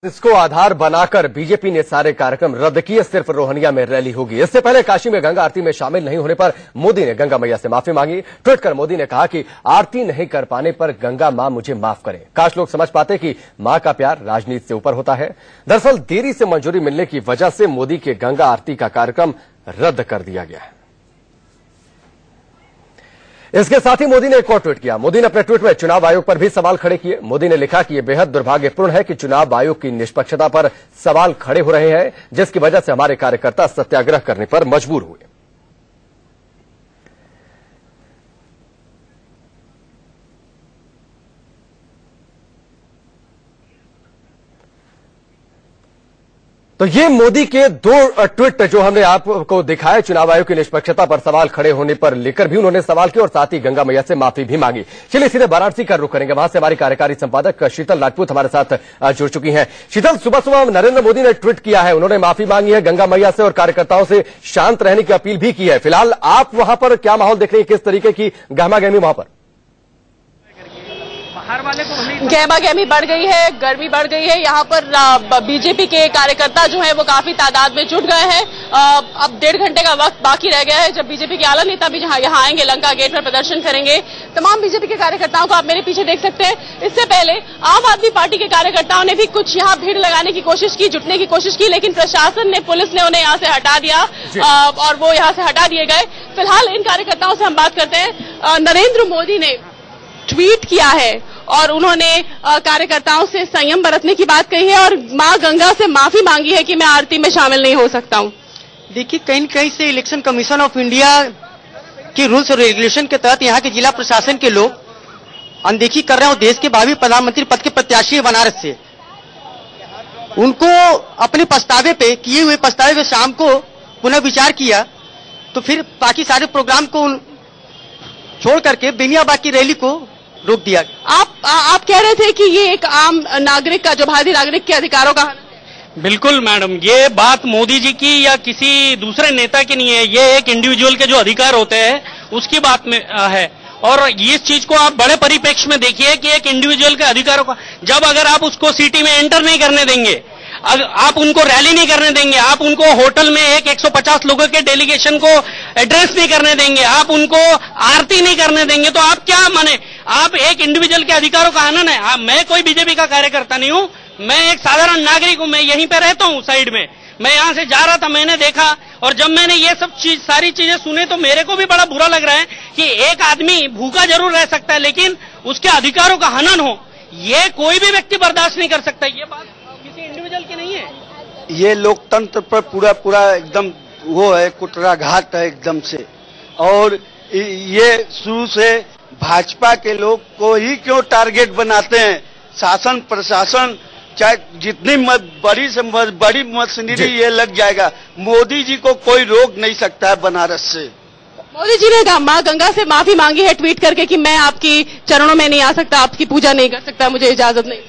इसको आधार बनाकर बीजेपी ने सारे कार्यक्रम रद्द किए। सिर्फ रोहनिया में रैली होगी। इससे पहले काशी में गंगा आरती में शामिल नहीं होने पर मोदी ने गंगा मैया से माफी मांगी। ट्वीट कर मोदी ने कहा कि आरती नहीं कर पाने पर गंगा मां मुझे माफ करें। काश लोग समझ पाते कि मां का प्यार राजनीति से ऊपर होता है। दरअसल देरी से मंजूरी मिलने की वजह से मोदी के गंगा आरती का कार्यक्रम रद्द कर दिया गया है। इसके साथ ही मोदी ने एक और ट्वीट किया। मोदी ने अपने ट्वीट में चुनाव आयोग पर भी सवाल खड़े किए। मोदी ने लिखा कि यह बेहद दुर्भाग्यपूर्ण है कि चुनाव आयोग की निष्पक्षता पर सवाल खड़े हो रहे हैं, जिसकी वजह से हमारे कार्यकर्ता सत्याग्रह करने पर मजबूर हुए। तो ये मोदी के दो ट्वीट जो हमने आपको दिखाए, चुनाव आयोग की निष्पक्षता पर सवाल खड़े होने पर लेकर भी उन्होंने सवाल किए और साथ ही गंगा मैया से माफी भी मांगी। चलिए सीधे वाराणसी का रुख करेंगे। वहां से हमारी कार्यकारी संपादक शीतल राजपूत हमारे साथ जुड़ चुकी हैं। शीतल, सुबह सुबह नरेंद्र मोदी ने ट्वीट किया है, उन्होंने माफी मांगी है गंगा मैया से और कार्यकर्ताओं से शांत रहने की अपील भी की है। फिलहाल आप वहां पर क्या माहौल देख रहे हैं, किस तरीके की गहमागहमी वहां पर? गहमागहमी बढ़ गई है, गर्मी बढ़ गई है। यहाँ पर बीजेपी के कार्यकर्ता जो है वो काफी तादाद में जुट गए हैं। अब 1.5 घंटे का वक्त बाकी रह गया है जब बीजेपी के आला नेता भी यहाँ आएंगे, लंका गेट पर प्रदर्शन करेंगे। तमाम बीजेपी के कार्यकर्ताओं को आप मेरे पीछे देख सकते हैं। इससे पहले आम आदमी पार्टी के कार्यकर्ताओं ने भी कुछ यहाँ भीड़ लगाने की कोशिश की, जुटने की कोशिश की, लेकिन प्रशासन ने, पुलिस ने उन्हें यहाँ से हटा दिया और वो यहाँ से हटा दिए गए। फिलहाल इन कार्यकर्ताओं से हम बात करते हैं। नरेंद्र मोदी ने ट्वीट किया है और उन्होंने कार्यकर्ताओं से संयम बरतने की बात कही है और मां गंगा से माफी मांगी है कि मैं आरती में शामिल नहीं हो सकता हूं। देखिए, कहीं न कहीं से इलेक्शन कमीशन ऑफ इंडिया के रूल्स और रेगुलेशन के तहत यहाँ के जिला प्रशासन के लोग अनदेखी कर रहे हैं। देश के भावी प्रधानमंत्री पद के प्रत्याशी बनारस से उनको अपने पछतावे पे किए हुए पछतावे पे शाम को पुनः विचार किया, तो फिर बाकी सारे प्रोग्राम को छोड़ करके बेनियाबाग की रैली को रोक दिया। आप कह रहे थे कि ये एक आम नागरिक का, जो भारतीय नागरिक के अधिकारों का। बिल्कुल मैडम, ये बात मोदी जी की या किसी दूसरे नेता की नहीं है। ये एक इंडिविजुअल के जो अधिकार होते हैं उसकी बात में है। और इस चीज को आप बड़े परिप्रेक्ष्य में देखिए कि एक इंडिविजुअल के अधिकारों का, जब अगर आप उसको सिटी में एंटर नहीं करने देंगे, आप उनको रैली नहीं करने देंगे, आप उनको होटल में 150 लोगों के डेलीगेशन को एड्रेस नहीं करने देंगे, आप उनको आरती नहीं करने देंगे, तो आप क्या माने? आप एक इंडिविजुअल के अधिकारों का हनन है। मैं कोई बीजेपी का कार्यकर्ता नहीं हूं, मैं एक साधारण नागरिक हूं। मैं यहीं पे रहता हूं साइड में। मैं यहां से जा रहा था, मैंने देखा और जब मैंने ये सब सारी चीजें सुने तो मेरे को भी बड़ा बुरा लग रहा है कि एक आदमी भूखा जरूर रह सकता है लेकिन उसके अधिकारों का हनन हो, ये कोई भी व्यक्ति बर्दाश्त नहीं कर सकता। ये बात किसी इंडिविजुअल की नहीं है। ये लोकतंत्र पर पूरा एकदम वो है, कुटराघात है एकदम से। और ये शुरू से भाजपा के लोग को ही क्यों टारगेट बनाते हैं? शासन प्रशासन चाहे जितनी बड़ी मशीनरी ये लग जाएगा, मोदी जी को कोई रोक नहीं सकता है बनारस से। मोदी जी ने मां गंगा से माफी मांगी है ट्वीट करके कि मैं आपकी चरणों में नहीं आ सकता, आपकी पूजा नहीं कर सकता, मुझे इजाजत नहीं।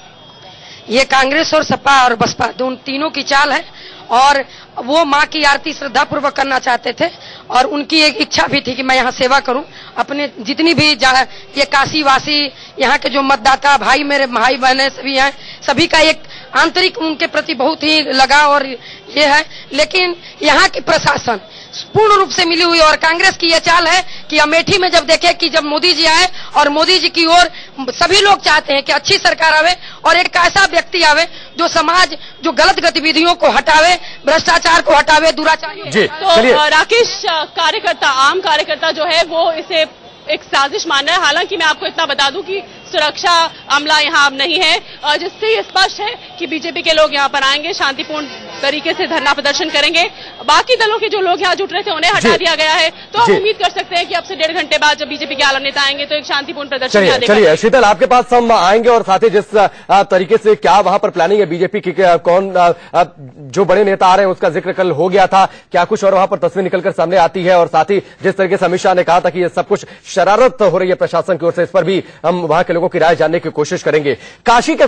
ये कांग्रेस और सपा और बसपा तीनों की चाल है और वो माँ की आरती श्रद्धा पूर्वक करना चाहते थे और उनकी एक इच्छा भी थी कि मैं यहाँ सेवा करूं। अपने जितनी भी ये काशी वासी यहाँ के जो मतदाता भाई, मेरे भाई बहने सभी हैं, सभी का एक आंतरिक उनके प्रति बहुत ही लगाव और ये है। लेकिन यहाँ की प्रशासन पूर्ण रूप से मिली हुई और कांग्रेस की यह चाल है कि अमेठी में जब देखे कि जब मोदी जी आए और मोदी जी की ओर सभी लोग चाहते हैं कि अच्छी सरकार आवे और एक ऐसा व्यक्ति आवे जो समाज जो गलत गतिविधियों को हटावे, भ्रष्टाचार को हटावे, दुराचारी। तो राकेश, कार्यकर्ता, आम कार्यकर्ता जो है वो इसे एक साजिश मान रहा है। हालांकि मैं आपको इतना बता दूं कि सुरक्षा अमला यहाँ अब नहीं है, जिससे ये स्पष्ट है कि बीजेपी के लोग यहाँ पर आएंगे, शांतिपूर्ण तरीके से धरना प्रदर्शन करेंगे। बाकी दलों के जो लोग यहाँ जुट रहे थे उन्हें हटा दिया गया है। तो आप उम्मीद कर सकते हैं कि अब से 1.5 घंटे बाद जब बीजेपी के आला नेता आएंगे तो एक शांतिपूर्ण प्रदर्शन। चलिए शीतल, आपके पास हम आएंगे और साथ ही जिस तरीके से क्या वहां पर प्लानिंग है बीजेपी की, कौन जो बड़े नेता आ रहे हैं उसका जिक्र कल हो गया था, क्या कुछ और वहां पर तस्वीर निकलकर सामने आती है, और साथ ही जिस तरीके से अमित शाह ने कहा था कि ये सब कुछ शरारत हो रही है प्रशासन की ओर से, इस पर भी हम वहां के लोगों की राय जानने की कोशिश करेंगे। काशी के